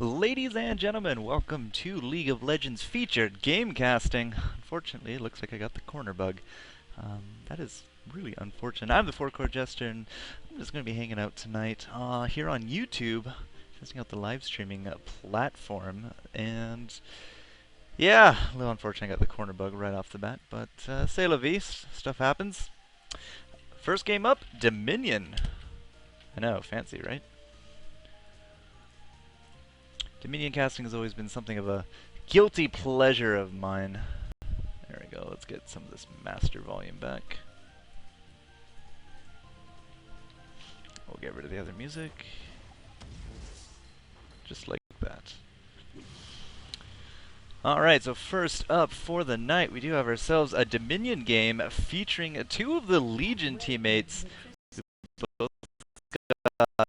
Ladies and gentlemen, welcome to League of Legends featured game casting. Unfortunately, it looks like I got the corner bug. That is really unfortunate. I'm the FourCourtJester, and I'm just going to be hanging out tonight here on YouTube, testing out the live streaming platform. And yeah, a little unfortunate I got the corner bug right off the bat, but c'est la vie, stuff happens. First game up, Dominion. I know, fancy, right? Dominion casting has always been something of a guilty pleasure of mine. There we go, let's get some of this master volume back. We'll get rid of the other music. Just like that. Alright, so first up for the night, we do have ourselves a Dominion game featuring two of the Legion teammates. Both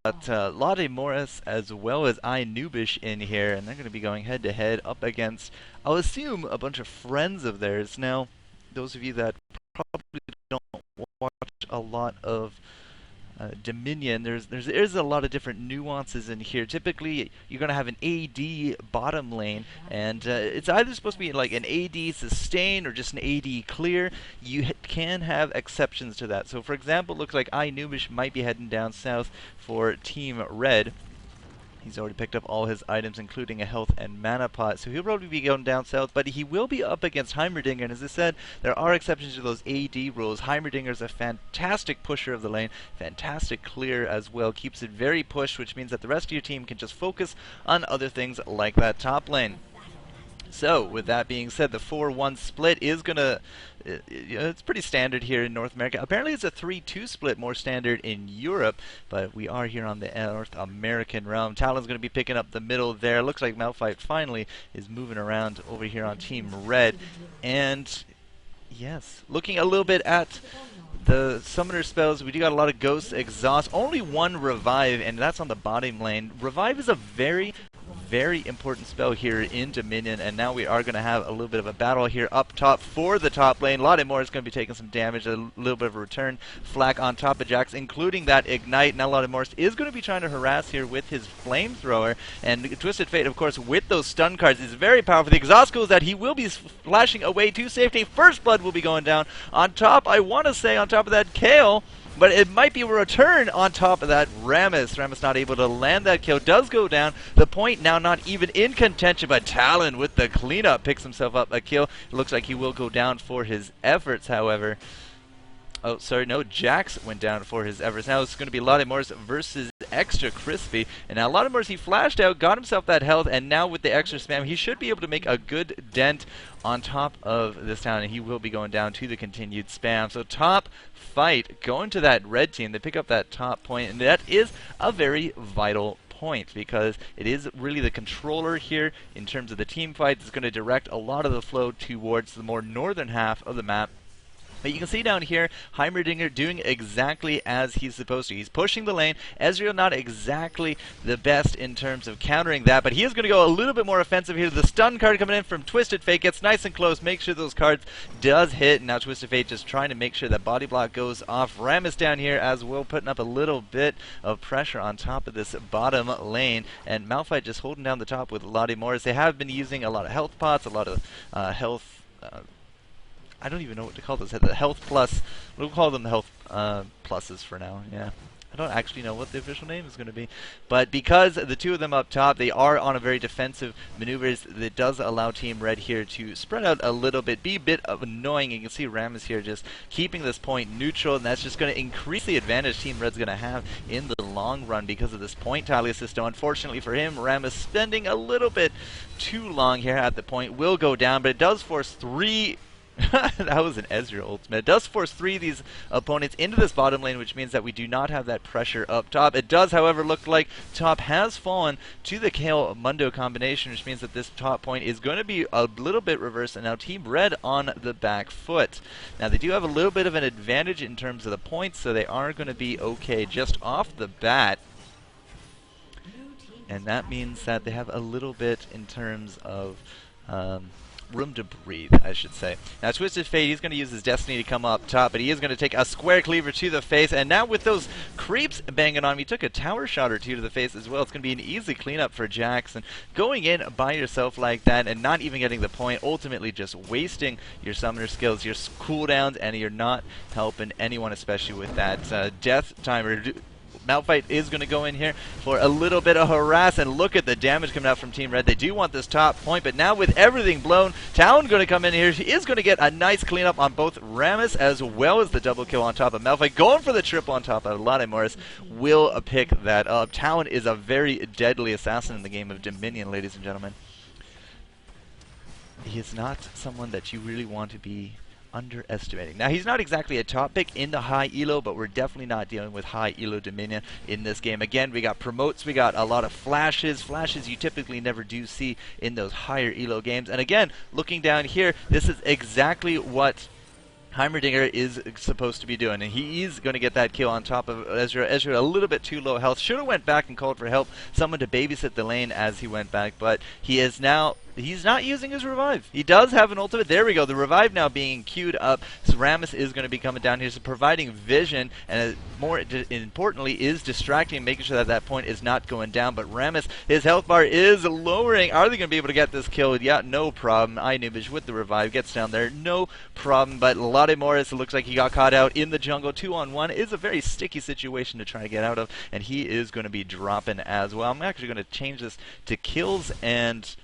got Lottie Morris as well as Nubish in here, and they're going to be going head to head up against, I'll assume, a bunch of friends of theirs. Now, those of you that probably don't watch a lot of Dominion, there's a lot of different nuances in here. Typically, you're going to have an AD bottom lane, and it's either supposed to be like an AD sustain or just an AD clear. You can have exceptions to that. So, for example, it looks like Nubish might be heading down south for Team Red. He's already picked up all his items, including a health and mana pot, so he'll probably be going down south, but he will be up against Heimerdinger, and as I said, there are exceptions to those AD rules. Heimerdinger's a fantastic pusher of the lane, fantastic clear as well, keeps it very pushed, which means that the rest of your team can just focus on other things like that top lane. So, with that being said, the 4-1 split is going to... it's pretty standard here in North America. Apparently it's a 3-2 split, more standard in Europe, but we are here on the North American realm. Talon's going to be picking up the middle there. Looks like Malphite finally is moving around over here on Team Red. And, yes, looking a little bit at the summoner spells, we do got a lot of Ghost, Exhaust, only one Revive, and that's on the bottom lane. Revive is a very important spell here in Dominion, and now we are going to have a little bit of a battle here up top for the top lane. Lottie Moore is going to be taking some damage, a little bit of a return flak on top of Jax, including that Ignite. Now Lottie Morris is going to be trying to harass here with his Flamethrower, and Twisted Fate, of course, with those stun cards is very powerful. The exhaust goes that he will be flashing away to safety. First Blood will be going down. On top, I want to say, on top of that, Kale, but it might be a return on top of that. Rammus not able to land that kill. Does go down. The point now not even in contention, but Talon with the cleanup picks himself up a kill. It looks like he will go down for his efforts, however. Oh, sorry, no, Jax went down for his efforts. Now it's going to be Lottie Morris versus Extra Crispy. And now Lottie Morris, he flashed out, got himself that health, and now with the extra spam, he should be able to make a good dent on top of this town, and he will be going down to the continued spam. So top fight, going to that red team. They pick up that top point, and that is a very vital point, because it is really the controller here in terms of the team fight that's going to direct a lot of the flow towards the more northern half of the map. But you can see down here, Heimerdinger doing exactly as he's supposed to. He's pushing the lane. Ezreal not exactly the best in terms of countering that, but he is going to go a little bit more offensive here. The stun card coming in from Twisted Fate gets nice and close, make sure those cards does hit. And now Twisted Fate just trying to make sure that body block goes off. Rammus down here as well, putting up a little bit of pressure on top of this bottom lane. And Malphite just holding down the top with Lottie Morris. They have been using a lot of health pots, a lot of health... I don't even know what to call those. The health plus. We'll call them the health pluses for now. Yeah. I don't actually know what the official name is going to be. But because the two of them up top, they are on a very defensive maneuvers, that does allow Team Red here to spread out a little bit, be a bit of annoying. You can see Rammus here just keeping this point neutral, and that's just going to increase the advantage Team Red's going to have in the long run because of this point tally system. Unfortunately for him, Rammus spending a little bit too long here at the point, will go down, but it does force three... that was an Ezreal ultimate. It does force three of these opponents into this bottom lane, which means that we do not have that pressure up top. It does, however, look like top has fallen to the Kale Mundo combination, which means that this top point is going to be a little bit reversed, and now Team Red on the back foot. Now, they do have a little bit of an advantage in terms of the points, so they are going to be okay just off the bat. And that means that they have a little bit in terms of... room to breathe, I should say. Now, Twisted Fate, he's going to use his Destiny to come up top, but he is going to take a square cleaver to the face, and now with those creeps banging on him, he took a tower shot or two to the face as well. It's going to be an easy cleanup for Jax, and going in by yourself like that and not even getting the point, ultimately just wasting your summoner skills, your cooldowns, and you're not helping anyone, especially with that death timer. Malphite is going to go in here for a little bit of harass, and look at the damage coming out from Team Red. They do want this top point, but now with everything blown, Talon going to come in here. He is going to get a nice cleanup on both Rammus as well as the double kill on top of Malphite. Going for the triple on top of Lade Morris will pick that up. Talon is a very deadly assassin in the game of Dominion, ladies and gentlemen. He is not someone that you really want to be underestimating. Now, he's not exactly a top pick in the high elo, but we're definitely not dealing with high elo Dominion in this game. Again, we got promotes, we got a lot of flashes you typically never do see in those higher elo games. And again, looking down here, this is exactly what Heimerdinger is supposed to be doing, and he is going to get that kill on top of Ezreal. Ezreal a little bit too low health. Should have went back and called for help, someone to babysit the lane as he went back, but he is now... he's not using his revive. He does have an ultimate. There we go. The revive now being queued up. So Rammus is going to be coming down here, so providing vision, and more importantly, is distracting, making sure that that point is not going down. But Rammus, his health bar is lowering. Are they going to be able to get this kill? Yeah, no problem. Inubish with the revive gets down there. No problem. But Lade Morris, it looks like he got caught out in the jungle. 2-on-1 is a very sticky situation to try to get out of, and he is going to be dropping as well. I'm actually going to change this to kills and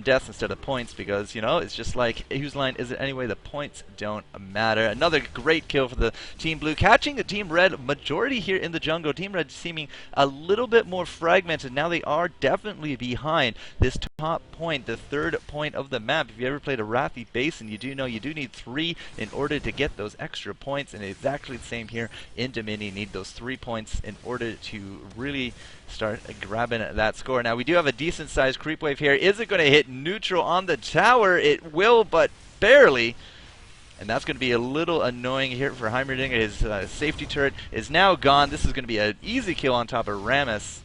deaths instead of points, because, you know, it's just like, whose line is it anyway? The points don't matter. Another great kill for the Team Blue, catching the Team Red majority here in the jungle. Team Red seeming a little bit more fragmented. Now they are definitely behind this top point, the third point of the map. If you ever played a Wrathy Basin, you do know you do need 3 in order to get those extra points, and exactly the same here in Dominion. You need those 3 points in order to really start grabbing that score. Now we do have a decent sized creep wave here. Is it going to hit neutral on the tower? It will, but barely. And that's going to be a little annoying here for Heimerdinger. His safety turret is now gone. This is going to be an easy kill on top of Rammus.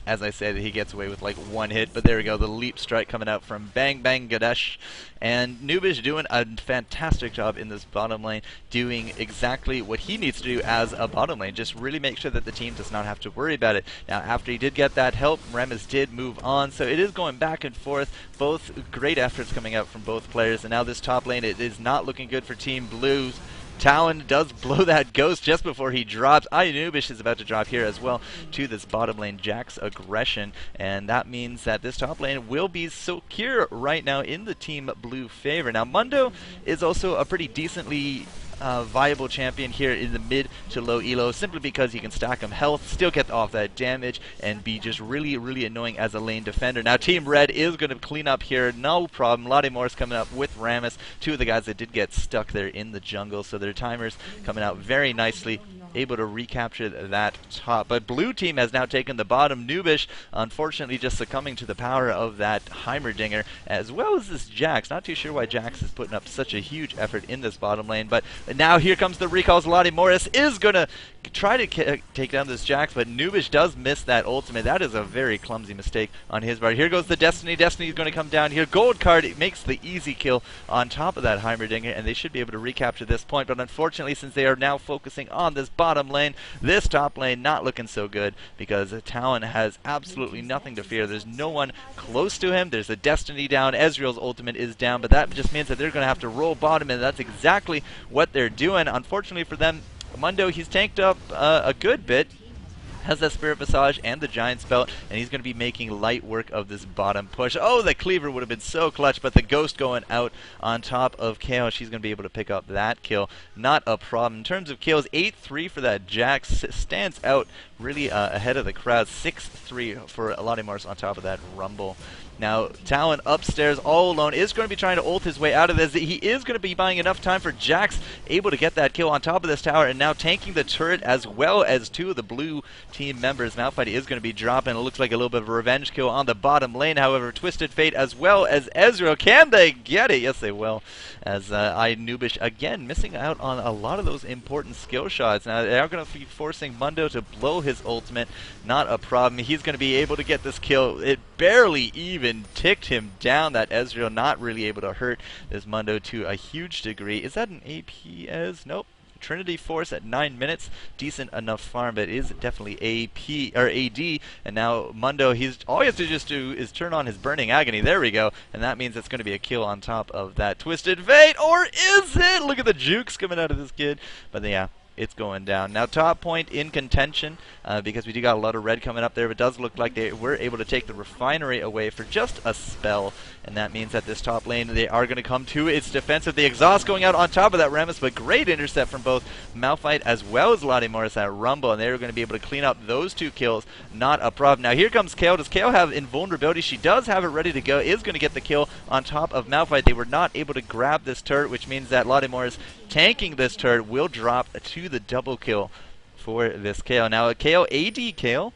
As I said, he gets away with like 1 hit, but there we go, the leap strike coming out from Bang Bang Ganesh. And Nubish doing a fantastic job in this bottom lane, doing exactly what he needs to do as a bottom lane, just really make sure that the team does not have to worry about it. Now, after he did get that help, Rammus did move on, so it is going back and forth. Both great efforts coming out from both players, and now this top lane, it is not looking good for Team Blues. Talon does blow that ghost just before he drops. Inubish is about to drop here as well to this bottom lane Jax aggression, and that means that this top lane will be secure right now in the Team Blue favor. Now Mundo is also a pretty decently viable champion here in the mid to low elo, simply because he can stack him health, still get off that damage, and be just really, really annoying as a lane defender. Now Team Red is going to clean up here, no problem. Lade Morris coming up with Rammus, 2 of the guys that did get stuck there in the jungle, so their timers coming out very nicely, able to recapture that top. But blue team has now taken the bottom. Nubish, unfortunately, just succumbing to the power of that Heimerdinger, as well as this Jax. Not too sure why Jax is putting up such a huge effort in this bottom lane, but now here comes the recalls. Lade Morris is going to try to take down this Jax, but Nubish does miss that ultimate. That is a very clumsy mistake on his part. Here goes the Destiny. Destiny is going to come down here. Gold card, it makes the easy kill on top of that Heimerdinger, and they should be able to recapture this point, but unfortunately, since they are now focusing on this bottom lane, this top lane not looking so good, because Talon has absolutely nothing to fear. There's no one close to him. There's a Destiny down. Ezreal's ultimate is down, but that just means that they're going to have to roll bottom, and that's exactly what they're doing. Unfortunately for them, Mundo, he's tanked up a good bit, has that Spirit Visage and the Giant's Belt, and he's going to be making light work of this bottom push. Oh, the Cleaver would have been so clutch, but the Ghost going out on top of KO, she's going to be able to pick up that kill. Not a problem. In terms of kills, 8-3 for that Jax, stands out really ahead of the crowd. 6-3 for Lade Morris on top of that Rumble. Now, Talon upstairs all alone is going to be trying to ult his way out of this. He is going to be buying enough time for Jax, able to get that kill on top of this tower, and now tanking the turret as well as 2 of the blue team members. Malphite is going to be dropping. It looks like a little bit of a revenge kill on the bottom lane. However, Twisted Fate as well as Ezreal, can they get it? Yes, they will. As Inubish, again, missing out on a lot of those important skill shots. Now, they are going to be forcing Mundo to blow his ultimate. Not a problem. He's going to be able to get this kill. It barely even even ticked him down. That Ezreal not really able to hurt this Mundo to a huge degree. Is that an AP Ez? Nope. Trinity Force at 9 minutes, decent enough farm, but is definitely AP or AD. And now Mundo, all he has to just do is turn on his Burning Agony. There we go, and that means it's going to be a kill on top of that Twisted Fate, or is it? Look at the jukes coming out of this kid. But yeah, it's going down. Now top point in contention, because we do got a lot of red coming up there, but it does look like they were able to take the refinery away for just a spell, and that means that this top lane, they are going to come to its defensive. The exhaust going out on top of that Rammus, but great intercept from both Malphite as well as Lottie Morris at Rumble, and they're going to be able to clean up those 2 kills. Not a problem. Now here comes Kayle. Does Kayle have invulnerability? She does have it ready to go, is going to get the kill on top of Malphite. They were not able to grab this turret, which means that Lottie Morris tanking this turret will drop to the double kill for this Kayle. Now a Kayle, AD Kayle,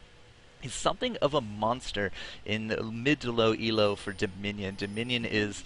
is something of a monster in mid to low elo for Dominion. Dominion is,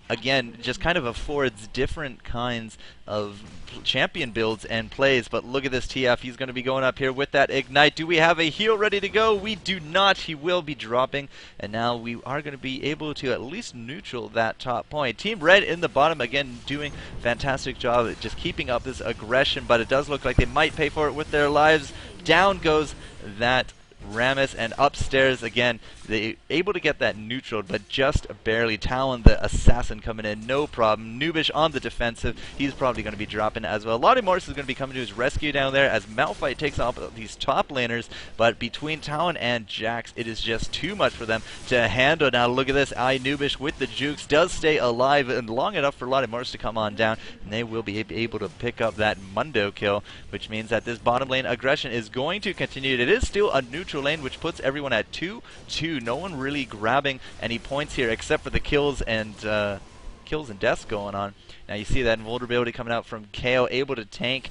again, just kind of affords different kinds of champion builds and plays, but look at this TF. He's going to be going up here with that Ignite. Do we have a heal ready to go? We do not. He will be dropping, and now we are going to be able to at least neutral that top point. Team Red in the bottom, again, doing fantastic job at just keeping up this aggression, but it does look like they might pay for it with their lives. Down goes that Rammus, and upstairs again, they able to get that neutral, but just barely. Talon, the assassin, coming in, no problem. Nubish on the defensive, he's probably going to be dropping as well. Lottie Morris is going to be coming to his rescue down there as Malphite takes off these top laners, but between Talon and Jax, it is just too much for them to handle. Now look at this, Nubish with the jukes does stay alive and long enough for Lottie Morris to come on down, and they will be able to pick up that Mundo kill, which means that this bottom lane aggression is going to continue. It is still a neutral lane, which puts everyone at 2-2. No one really grabbing any points here except for the kills and deaths going on. Now you see that invulnerability coming out from Kayle, able to tank,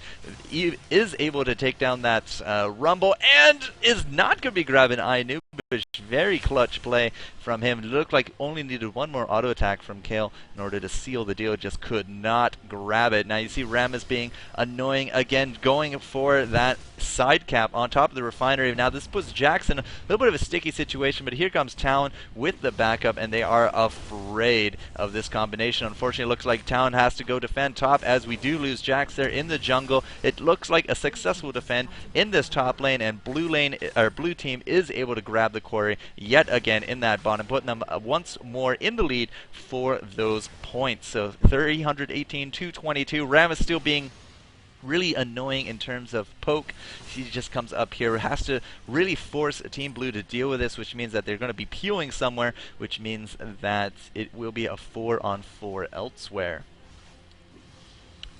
is able to take down that Rumble, and is not going to be grabbing Inu. Very clutch play from him. It looked like only needed one more auto attack from Kayle in order to seal the deal. Just could not grab it. Now you see Rammus being annoying again, going for that side cap on top of the refinery. Now this puts Jax in a little bit of a sticky situation, but here comes Talon with the backup, and they are afraid of this combination. Unfortunately, it looks like Talon has to go defend top as we do lose Jax there in the jungle. It looks like a successful defend in this top lane, and blue team is able to grab the quarry yet again in that bottom, putting them once more in the lead for those points. So 318-222. Rammus still being really annoying in terms of poke. He just comes up here, has to really force Team Blue to deal with this, which means that they're going to be peeling somewhere, which means that it will be a 4-on-4 elsewhere.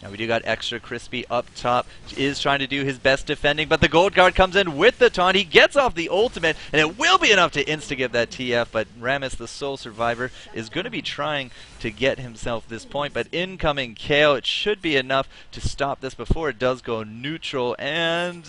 Now we do got Extra Crispy up top, is trying to do his best defending, but the Gold Guard comes in with the taunt. He gets off the ultimate, and it will be enough to insta-give that TF, but Rammus, the sole survivor, is going to be trying to get himself this point, but incoming Kayle, it should be enough to stop this before it does go neutral, and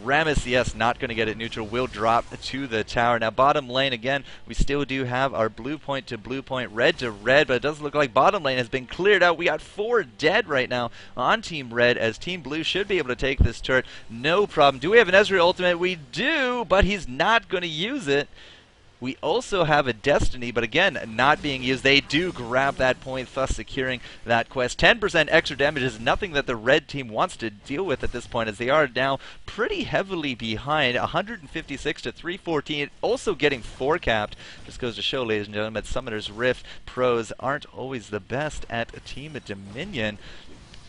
Rammus, yes, not going to get it neutral, will drop to the tower. Now bottom lane, again, we still do have our blue point to blue point, red to red, but it does look like bottom lane has been cleared out. We got 4 dead right now on Team Red, as Team Blue should be able to take this turret, no problem. Do we have an Ezreal ultimate? We do, but he's not going to use it. We also have a Destiny, but again, not being used. They do grab that point, thus securing that quest. 10% extra damage is nothing that the red team wants to deal with at this point, as they are now pretty heavily behind, 156 to 314. Also getting 4-capped. Just goes to show, ladies and gentlemen, that Summoner's Rift pros aren't always the best at a team of Dominion.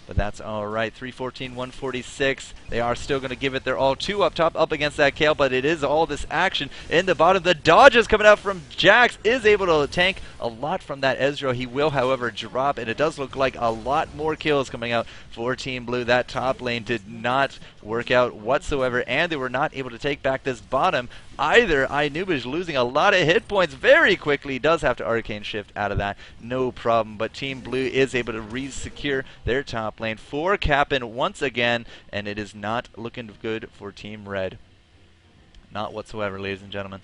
But that's alright. 314, 146. They are still going to give it their all. 2 up top, up against that Kayle, but it is all this action in the bottom. The dodges coming out from Jax, is able to tank a lot from that Ezreal. He will, however, drop, and it does look like a lot more kills coming out for Team Blue. That top lane did not work out whatsoever, and they were not able to take back this bottom either. Inubish losing a lot of hit points very quickly. Does have to Arcane Shift out of that, no problem. But Team Blue is able to re-secure their top lane. 4 capping once again, and it is not looking good for Team Red. Not whatsoever, ladies and gentlemen.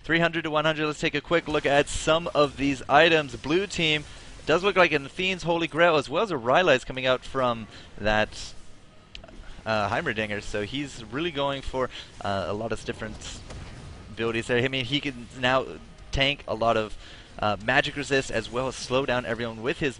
300 to 100. Let's take a quick look at some of these items. Blue team does look like an Fiend's Holy Grail, as well as a Rylai's coming out from that Heimerdinger, so he's really going for a lot of different abilities there. I mean, he can now tank a lot of magic resist as well as slow down everyone with his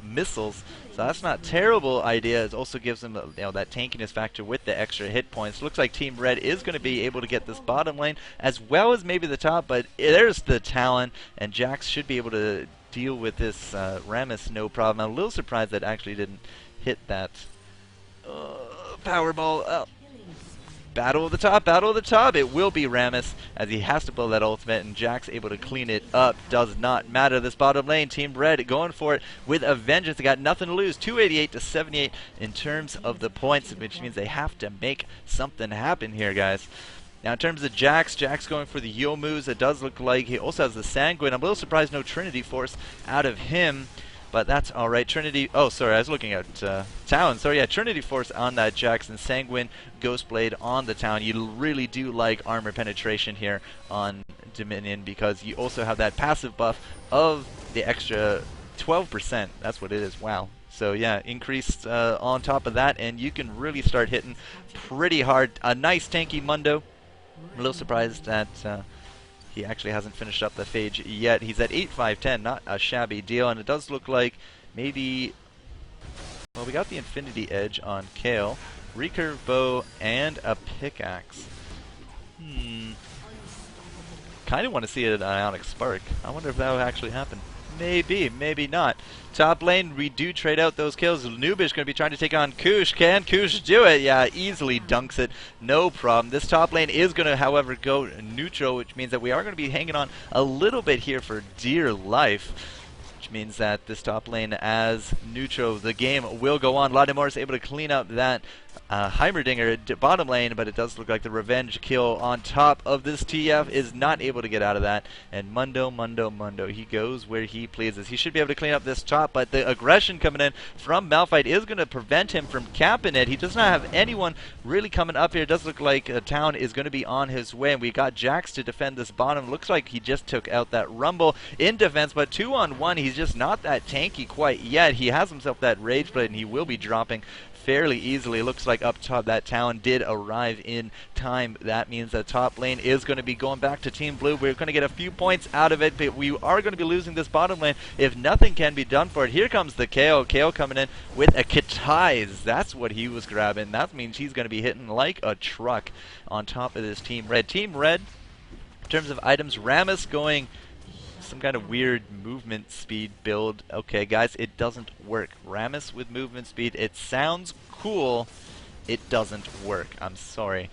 missiles. So that's not a terrible idea. It also gives him that tankiness factor with the extra hit points. Looks like Team Red is going to be able to get this bottom lane as well as maybe the top, but there's the Talon, and Jax should be able to deal with this Rammus no problem. I'm a little surprised that actually didn't hit that Powerball. Battle of the top, battle of the top. It will be Rammus as he has to blow that ultimate, and Jax able to clean it up. Does not matter. This bottom lane, Team Red going for it with a vengeance. They got nothing to lose. 288 to 78 in terms of the points, which means they have to make something happen here, guys. Now, in terms of Jax going for the Yo moves. It does look like he also has the Sanguine. I'm a little surprised no Trinity Force out of him. But that's alright. Trinity, oh sorry, I was looking at Town. So yeah, Trinity Force on that Jax and Sanguine, Ghostblade on the Town. You really do like armor penetration here on Dominion because you also have that passive buff of the extra 12%. That's what it is, wow. So yeah, increased on top of that, and you can really start hitting pretty hard. A nice tanky Mundo. I'm a little surprised that he actually hasn't finished up the phage yet. He's at 8-5-10, not a shabby deal, and it does look like maybe, well, we got the Infinity Edge on Kayle, recurve bow, and a pickaxe. Kind of want to see an Ionic Spark. I wonder if that will actually happen. Maybe, maybe not. Top lane, we do trade out those kills. Nubish going to be trying to take on Kush. Can Kush do it? Yeah, easily dunks it. No problem. This top lane is going to, however, go neutral, which means that we are going to be hanging on a little bit here for dear life. Which means that this top lane as neutral, the game will go on. Lattimore is able to clean up that Heimerdinger bottom lane, but it does look like the revenge kill on top of this TF is not able to get out of that. And Mundo, he goes where he pleases. He should be able to clean up this top, but the aggression coming in from Malphite is going to prevent him from capping it. He does not have anyone really coming up here. It does look like a Town is going to be on his way, and we got Jax to defend this bottom. Looks like he just took out that Rumble in defense, but 2-on-1, he's just not that tanky quite yet. He has himself that Rage Blade, and he will be dropping fairly easily. Looks like up top that Town did arrive in time. That means that top lane is going to be going back to Team Blue. We're going to get a few points out of it, but we are going to be losing this bottom lane if nothing can be done for it. Here comes the Kayle. Kayle coming in with a Kitai's. That's what he was grabbing. That means he's going to be hitting like a truck on top of this Team Red. Team Red, in terms of items, Rammus going some kind of weird movement speed build. Okay, guys, it doesn't work. Rammus with movement speed, it sounds cool. It doesn't work. I'm sorry.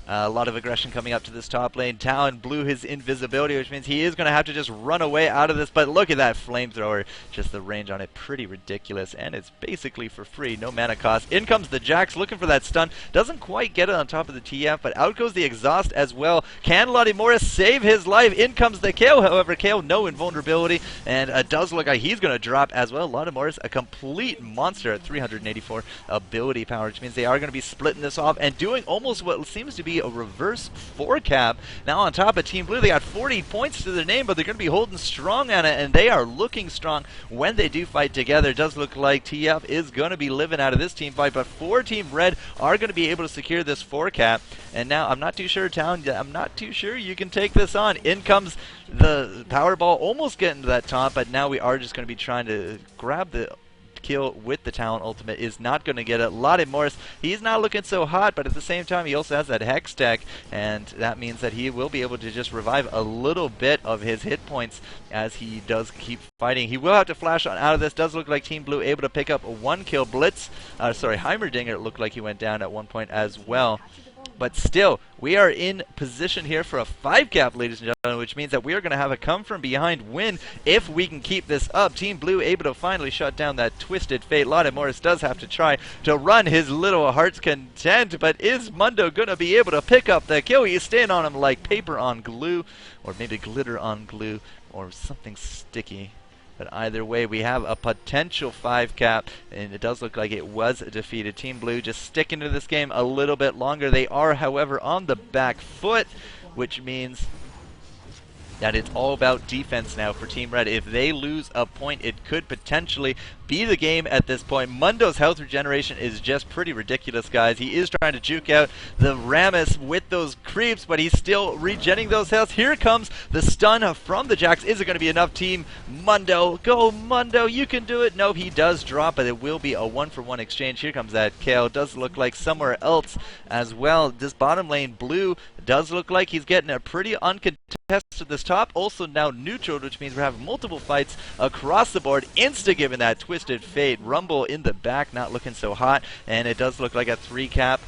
A lot of aggression coming up to this top lane. Talon blew his invisibility, which means he is going to have to just run away out of this. But look at that flamethrower. Just the range on it, pretty ridiculous. And it's basically for free, no mana cost. In comes the Jax, looking for that stun. Doesn't quite get it on top of the TF, but out goes the exhaust as well. Can Lottie Morris save his life? In comes the Kayle, however. Kayle, no invulnerability. And it does look like he's going to drop as well. Lottie Morris, a complete monster at 384 ability power, which means they are going to be splitting this off and doing almost what seems to be a reverse 4-cap. Now on top of Team Blue, they got 40 points to their name, but they're going to be holding strong on it, and they are looking strong when they do fight together. It does look like TF is going to be living out of this team fight, but for Team Red are going to be able to secure this 4-cap. And now I'm not too sure, Town, I'm not too sure you can take this on. In comes the Powerball, almost getting to that top, but now we are just going to be trying to grab the kill with the Talon ultimate. Is not going to get it. Lottie Morris, he's not looking so hot, but at the same time he also has that Hex tech, and that means that he will be able to just revive a little bit of his hit points as he does keep fighting. He will have to flash on out of this. Does look like Team Blue able to pick up one kill. Heimerdinger looked like he went down at one point as well. But still, we are in position here for a 5-cap, ladies and gentlemen, which means that we are going to have a come-from-behind win if we can keep this up. Team Blue able to finally shut down that Twisted Fate. Lottie Morris does have to try to run his little heart's content, but is Mundo going to be able to pick up the kill? He's staying on him like paper on glue, or maybe glitter on glue, or something sticky. But either way, we have a potential 5-cap, and it does look like it was defeated. Team Blue just sticking to this game a little bit longer. They are, however, on the back foot, which means that it's all about defense now for Team Red. If they lose a point, it could potentially be the game at this point. Mundo's health regeneration is just pretty ridiculous, guys. He is trying to juke out the Rammus with those creeps, but he's still regenning those health. Here comes the stun from the Jax. Is it going to be enough, Team Mundo? Go, Mundo. You can do it. No, he does drop, but it will be a 1-for-1 exchange. Here comes that KO. Does look like somewhere else as well. This bottom lane, Blue, does look like he's getting a pretty uncontested this top. Also now neutral, which means we're having multiple fights across the board. Insta giving that Twisted Fate. Rumble in the back, not looking so hot. And it does look like a 3-member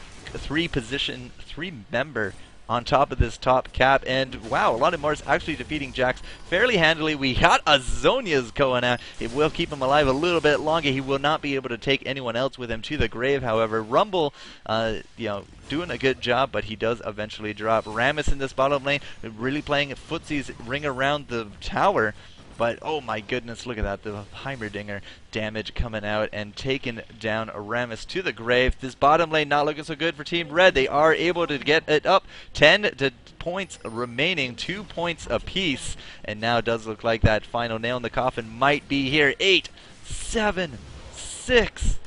on top of this top cap. And wow, a lot of Mars actually defeating Jax fairly handily. We got Azonia's going out. It will keep him alive a little bit longer. He will not be able to take anyone else with him to the grave, however. Rumble, doing a good job, but he does eventually drop. Rammus in this bottom lane, really playing footsies ring around the tower. But oh my goodness, look at that. The Heimerdinger damage coming out and taking down Rammus to the grave. This bottom lane not looking so good for Team Red. They are able to get it up 10 points remaining, 2 points apiece. And now it does look like that final nail in the coffin might be here. 8, 7, 6,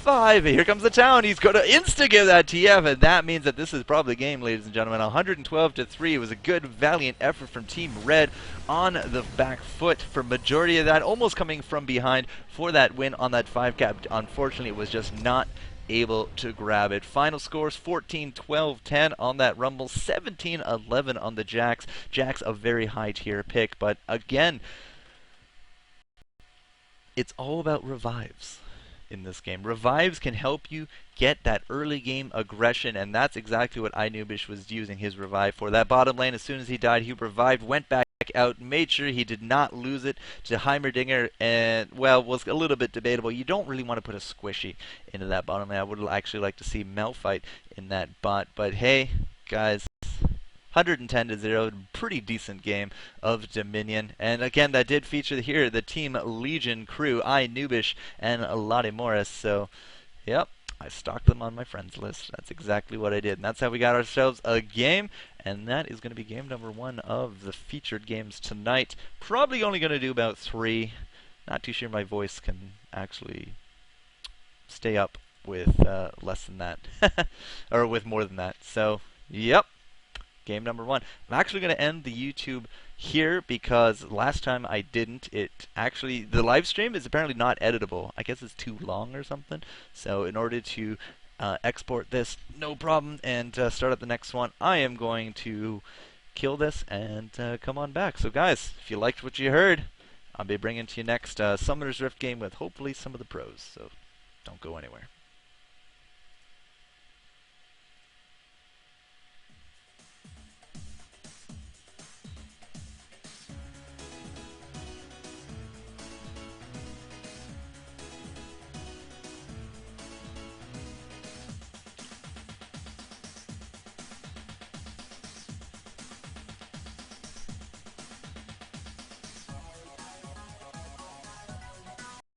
5. Here comes the town. He's going to insta-give that TF, and that means that this is probably the game, ladies and gentlemen. 112-3. It was a good, valiant effort from Team Red on the back foot for majority of that, almost coming from behind for that win on that 5 cap. Unfortunately, it was just not able to grab it. Final scores 14-12-10 on that Rumble, 17-11 on the Jax. Jax a very high tier pick, but again, it's all about revives in this game. Revives can help you get that early game aggression, and that's exactly what Inubish was using his revive for. That bottom lane, as soon as he died, he revived, went back out, made sure he did not lose it to Heimerdinger, and, well, was a little bit debatable. You don't really want to put a squishy into that bottom lane. I would actually like to see Malphite in that bot, but hey, guys, 110-0, pretty decent game of Dominion. And again, that did feature here the Team Legion crew, Inubish and Lottie Morris. So, yep, I stalked them on my friends list. That's exactly what I did. And that's how we got ourselves a game. And that is going to be game number 1 of the featured games tonight. Probably only going to do about 3. Not too sure my voice can actually stay up with less than that. Or with more than that. So, yep. Game number 1. I'm actually going to end the YouTube here because last time I didn't. It actually, the live stream is apparently not editable. I guess it's too long or something. So in order to export this, no problem, and start up the next one, I am going to kill this and come on back. So guys, if you liked what you heard, I'll be bringing to you next Summoner's Rift game with hopefully some of the pros. So don't go anywhere.